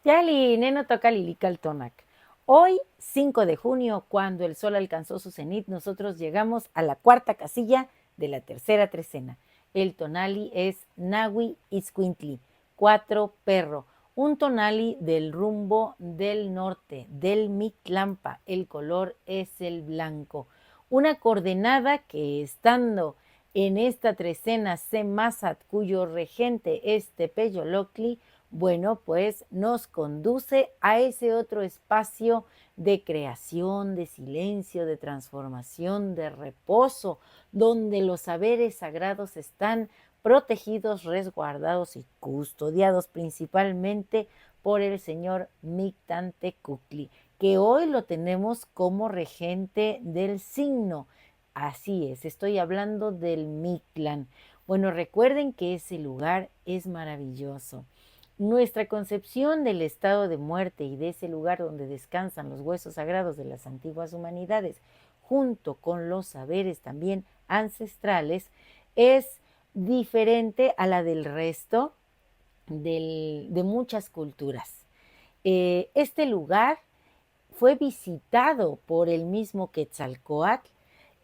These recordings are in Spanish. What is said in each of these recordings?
Yali, neno toca Lilical. Hoy, 5 de junio, cuando el sol alcanzó su cenit, nosotros llegamos a la cuarta casilla de la tercera trecena. El tonali es Nahui Itzcuintli, 4 perro. Un tonali del rumbo del norte, del Mictlampa. El color es el blanco. Una coordenada que, estando en esta trecena Semasat, cuyo regente es Tepeyolocli, bueno, pues nos conduce a ese otro espacio de creación, de silencio, de transformación, de reposo, donde los saberes sagrados están protegidos, resguardados y custodiados principalmente por el señor Mictlantecuhtli, que hoy lo tenemos como regente del signo. Así es, estoy hablando del Mictlán. Bueno, recuerden que ese lugar es maravilloso. Nuestra concepción del estado de muerte y de ese lugar donde descansan los huesos sagrados de las antiguas humanidades, junto con los saberes también ancestrales, es diferente a la del resto de muchas culturas. Este lugar fue visitado por el mismo Quetzalcóatl,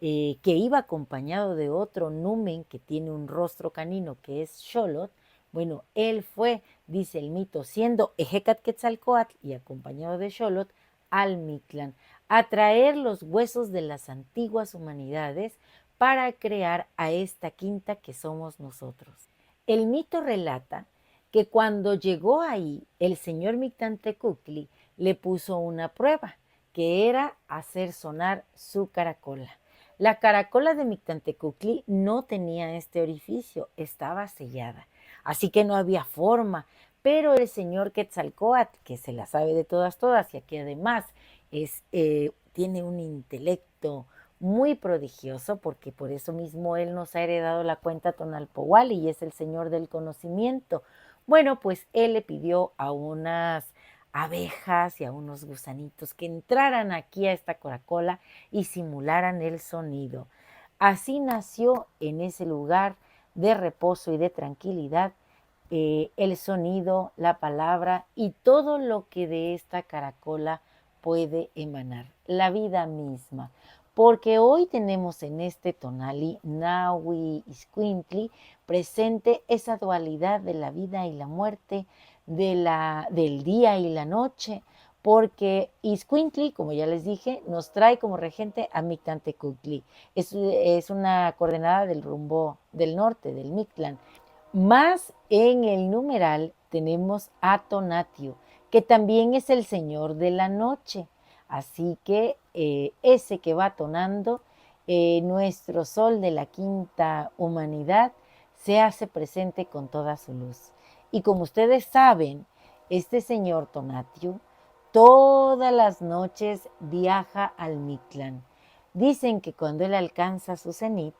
que iba acompañado de otro numen que tiene un rostro canino, que es Xolotl. Bueno, él fue, dice el mito, siendo Ejecat Quetzalcóatl y acompañado de Xolotl, al Mictlán, a traer los huesos de las antiguas humanidades para crear a esta quinta que somos nosotros. El mito relata que cuando llegó ahí, el señor Mictlantecuhtli le puso una prueba, que era hacer sonar su caracola. La caracola de Mictlantecuhtli no tenía este orificio, estaba sellada, así que no había forma, pero el señor Quetzalcóatl, que se la sabe de todas, y aquí además tiene un intelecto muy prodigioso, porque por eso mismo él nos ha heredado la cuenta Tonalpohualli y es el señor del conocimiento. Bueno, pues él le pidió a unas abejas y a unos gusanitos que entraran aquí a esta caracola y simularan el sonido. Así nació en ese lugar de reposo y de tranquilidad el sonido, la palabra y todo lo que de esta caracola puede emanar, la vida misma. Porque hoy tenemos en este tonali, Nahui Itzcuintli, presente esa dualidad de la vida y la muerte, del día y la noche, porque Itzcuintli, como ya les dije, nos trae como regente a Mictlantecuhtli. Es una coordenada del rumbo del norte, del Mictlán. Más en el numeral tenemos a Tonatio, que también es el señor de la noche. Así que ese que va tonando, nuestro sol de la quinta humanidad, se hace presente con toda su luz. Y como ustedes saben, este señor Tonatio todas las noches viaja al Mictlán. Dicen que cuando él alcanza su cenit,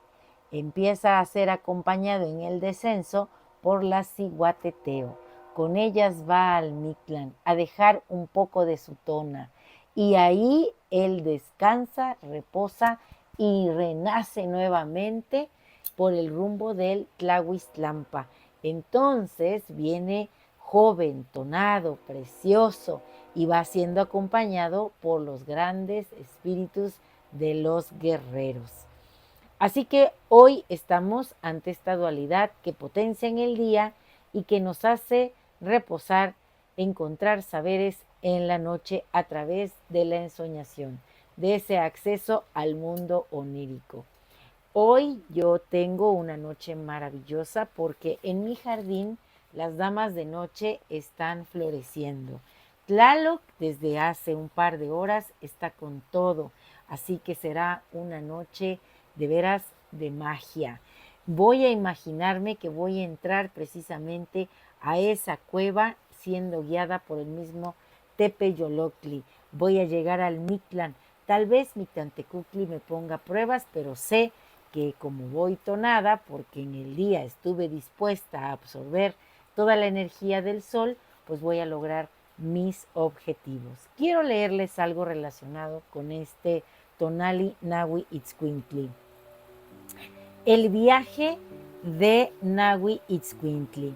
empieza a ser acompañado en el descenso por las Ciguateteo. Con ellas va al Mictlán a dejar un poco de su tona. Y ahí él descansa, reposa y renace nuevamente por el rumbo del Tlahuiztlampa. Entonces viene joven, tonado, precioso, y va siendo acompañado por los grandes espíritus de los guerreros. Así que hoy estamos ante esta dualidad que potencia en el día y que nos hace reposar, encontrar saberes en la noche a través de la ensoñación, de ese acceso al mundo onírico. Hoy yo tengo una noche maravillosa porque en mi jardín las damas de noche están floreciendo. Tlaloc desde hace un par de horas está con todo, así que será una noche de veras de magia. Voy a imaginarme que voy a entrar precisamente a esa cueva siendo guiada por el mismo Tepeyolocli. Voy a llegar al Mictlán. Tal vez Mictlantecuhtli me ponga pruebas, pero sé que como voy tonada, porque en el día estuve dispuesta a absorber toda la energía del sol, pues voy a lograr mis objetivos. Quiero leerles algo relacionado con este Tonali Nahui Itzcuintli. El viaje de Nahui Itzcuintli.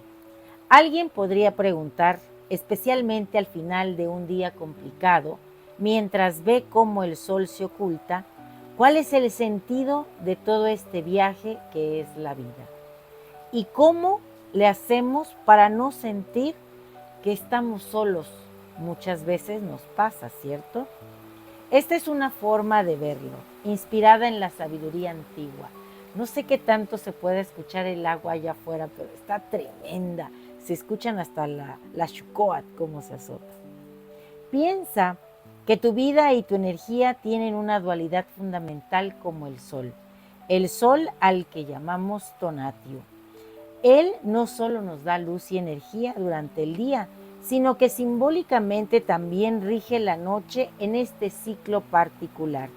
Alguien podría preguntar, especialmente al final de un día complicado, mientras ve cómo el sol se oculta, cuál es el sentido de todo este viaje que es la vida y cómo le hacemos para no sentir que estamos solos. Muchas veces nos pasa, ¿cierto? Esta es una forma de verlo, inspirada en la sabiduría antigua. No sé qué tanto se puede escuchar el agua allá afuera, pero está tremenda. Se escuchan hasta la Xucoat cómo se azota. Piensa que tu vida y tu energía tienen una dualidad fundamental como el sol. El sol al que llamamos Tonatio. Él no solo nos da luz y energía durante el día, sino que simbólicamente también rige la noche en este ciclo particular.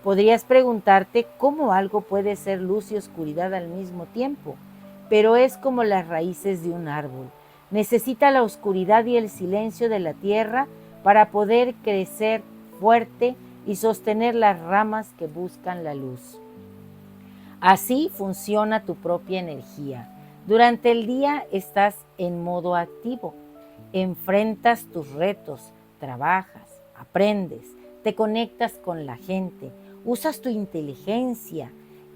Podrías preguntarte cómo algo puede ser luz y oscuridad al mismo tiempo, pero es como las raíces de un árbol. Necesita la oscuridad y el silencio de la tierra para poder crecer fuerte y sostener las ramas que buscan la luz. Así funciona tu propia energía. Durante el día estás en modo activo, enfrentas tus retos, trabajas, aprendes, te conectas con la gente, usas tu inteligencia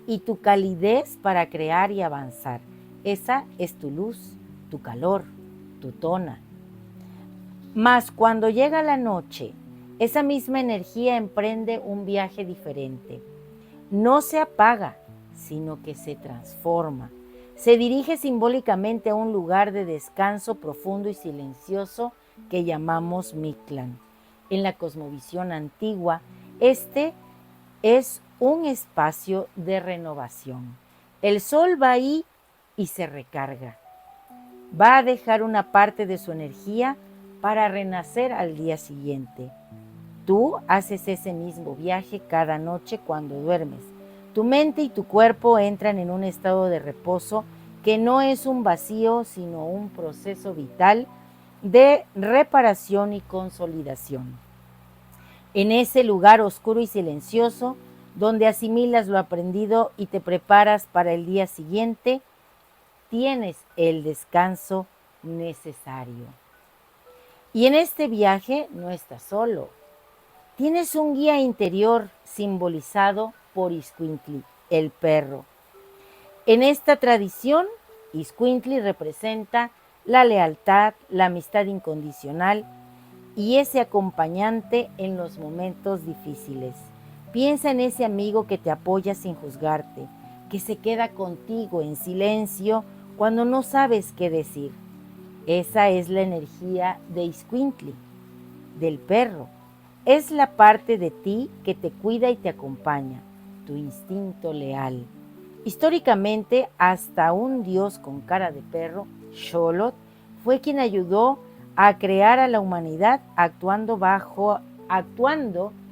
y tu calidez para crear y avanzar. Esa es tu luz, tu calor, tu tona. Mas cuando llega la noche, esa misma energía emprende un viaje diferente. No se apaga, sino que se transforma. Se dirige simbólicamente a un lugar de descanso profundo y silencioso que llamamos Mictlán. En la cosmovisión antigua, este es un espacio de renovación. El sol va ahí y se recarga. Va a dejar una parte de su energía para renacer al día siguiente. Tú haces ese mismo viaje cada noche cuando duermes. Tu mente y tu cuerpo entran en un estado de reposo que no es un vacío, sino un proceso vital de reparación y consolidación. En ese lugar oscuro y silencioso, donde asimilas lo aprendido y te preparas para el día siguiente, tienes el descanso necesario. Y en este viaje no estás solo. Tienes un guía interior simbolizado por Izcuintli, el perro. En esta tradición, Izcuintli representa la lealtad, la amistad incondicional y ese acompañante en los momentos difíciles. Piensa en ese amigo que te apoya sin juzgarte, que se queda contigo en silencio cuando no sabes qué decir. Esa es la energía de Izcuintli, del perro. Es la parte de ti que te cuida y te acompaña, tu instinto leal. Históricamente, hasta un dios con cara de perro, Xolotl, fue quien ayudó a crear a la humanidad actuando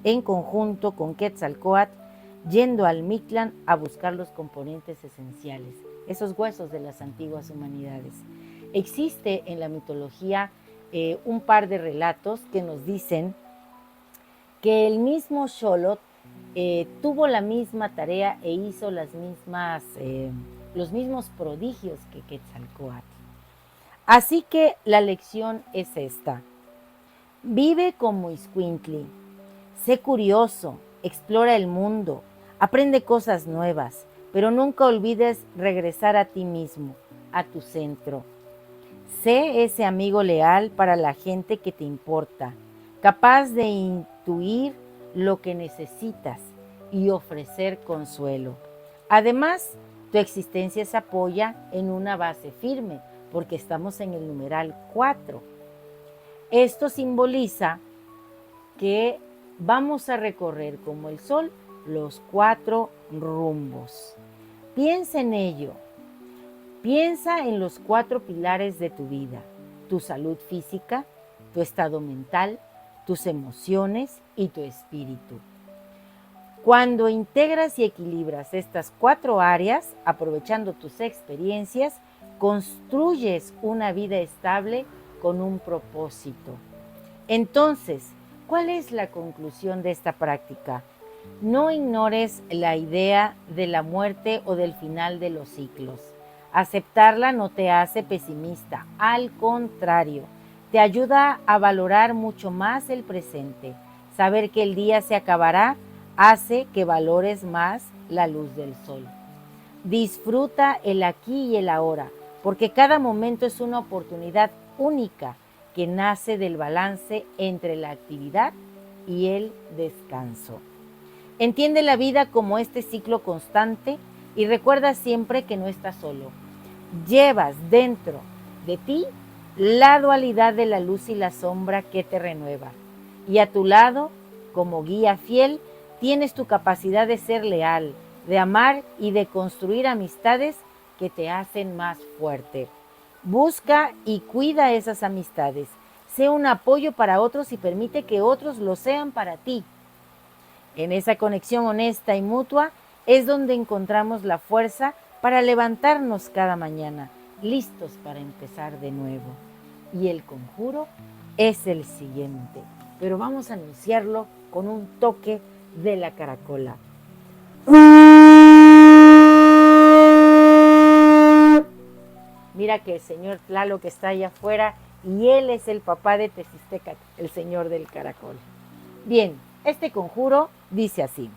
en conjunto con Quetzalcóatl, yendo al Mictlán a buscar los componentes esenciales, esos huesos de las antiguas humanidades. Existe en la mitología un par de relatos que nos dicen que el mismo Xolotl tuvo la misma tarea e hizo los mismos prodigios que Quetzalcóatl. Así que la lección es esta: vive como Izcuintli, sé curioso, explora el mundo, aprende cosas nuevas, pero nunca olvides regresar a ti mismo, a tu centro. Sé ese amigo leal para la gente que te importa, capaz de intuir lo que necesitas y ofrecer consuelo. Además, tu existencia se apoya en una base firme, porque estamos en el numeral 4. Esto simboliza que vamos a recorrer como el sol los 4 rumbos. Piensa en ello. Piensa en los 4 pilares de tu vida: tu salud física, tu estado mental, tus emociones y tu espíritu. Cuando integras y equilibras estas 4 áreas, aprovechando tus experiencias, construyes una vida estable con un propósito. Entonces, ¿cuál es la conclusión de esta práctica? No ignores la idea de la muerte o del final de los ciclos. Aceptarla no te hace pesimista, al contrario, te ayuda a valorar mucho más el presente. Saber que el día se acabará hace que valores más la luz del sol. Disfruta el aquí y el ahora, porque cada momento es una oportunidad única que nace del balance entre la actividad y el descanso. Entiende la vida como este ciclo constante y recuerda siempre que no estás solo. Llevas dentro de ti la dualidad de la luz y la sombra que te renueva. Y a tu lado, como guía fiel, tienes tu capacidad de ser leal, de amar y de construir amistades que te hacen más fuerte. Busca y cuida esas amistades. Sé un apoyo para otros y permite que otros lo sean para ti. En esa conexión honesta y mutua es donde encontramos la fuerza para levantarnos cada mañana, listos para empezar de nuevo. Y el conjuro es el siguiente, pero vamos a anunciarlo con un toque de la caracola. Mira que el señor Tlaloc está allá afuera y él es el papá de Tezistecatl, el señor del caracol. Bien, este conjuro dice así: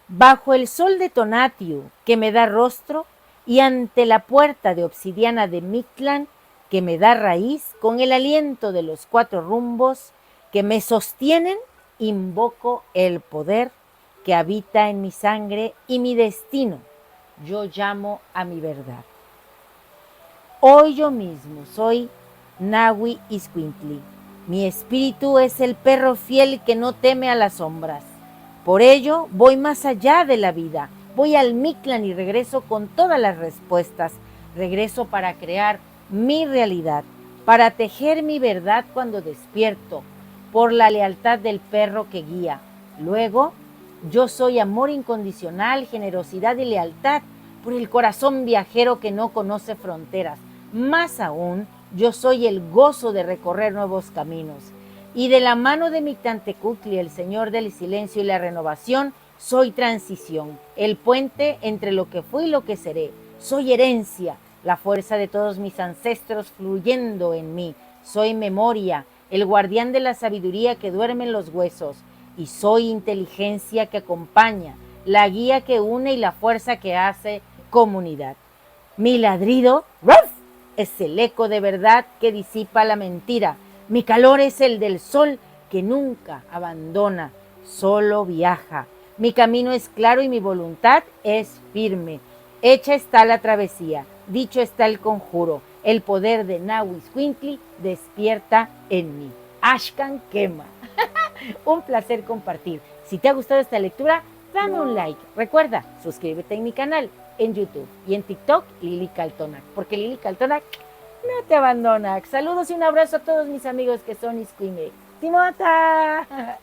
bajo el sol de Tonatiuh que me da rostro y ante la puerta de obsidiana de Mictlán que me da raíz, con el aliento de los 4 rumbos que me sostienen, invoco el poder que habita en mi sangre y mi destino. Yo llamo a mi verdad. Hoy yo mismo soy Nahui Iscuintli. Mi espíritu es el perro fiel que no teme a las sombras. Por ello, voy más allá de la vida. Voy al Mictlán y regreso con todas las respuestas. Regreso para crear mi realidad, para tejer mi verdad cuando despierto, por la lealtad del perro que guía. Luego, yo soy amor incondicional, generosidad y lealtad, por el corazón viajero que no conoce fronteras. Más aún, yo soy el gozo de recorrer nuevos caminos. Y de la mano de Mictlantecutli, el Señor del silencio y la renovación, soy transición, el puente entre lo que fui y lo que seré. Soy herencia, la fuerza de todos mis ancestros fluyendo en mí. Soy memoria, el guardián de la sabiduría que duerme en los huesos. Y soy inteligencia que acompaña, la guía que une y la fuerza que hace comunidad. Mi ladrido, ¡ruff!, es el eco de verdad que disipa la mentira. Mi calor es el del sol que nunca abandona, solo viaja. Mi camino es claro y mi voluntad es firme. Hecha está la travesía, dicho está el conjuro. El poder de Nahui Iscuintli despierta en mí. Axcan quema. Un placer compartir. Si te ha gustado esta lectura, dame un like. Recuerda, suscríbete en mi canal en YouTube y en TikTok, Lili Caltonac, porque Lili Caltonac no te abandona. Saludos y un abrazo a todos mis amigos que son Iscuime. ¡Timota!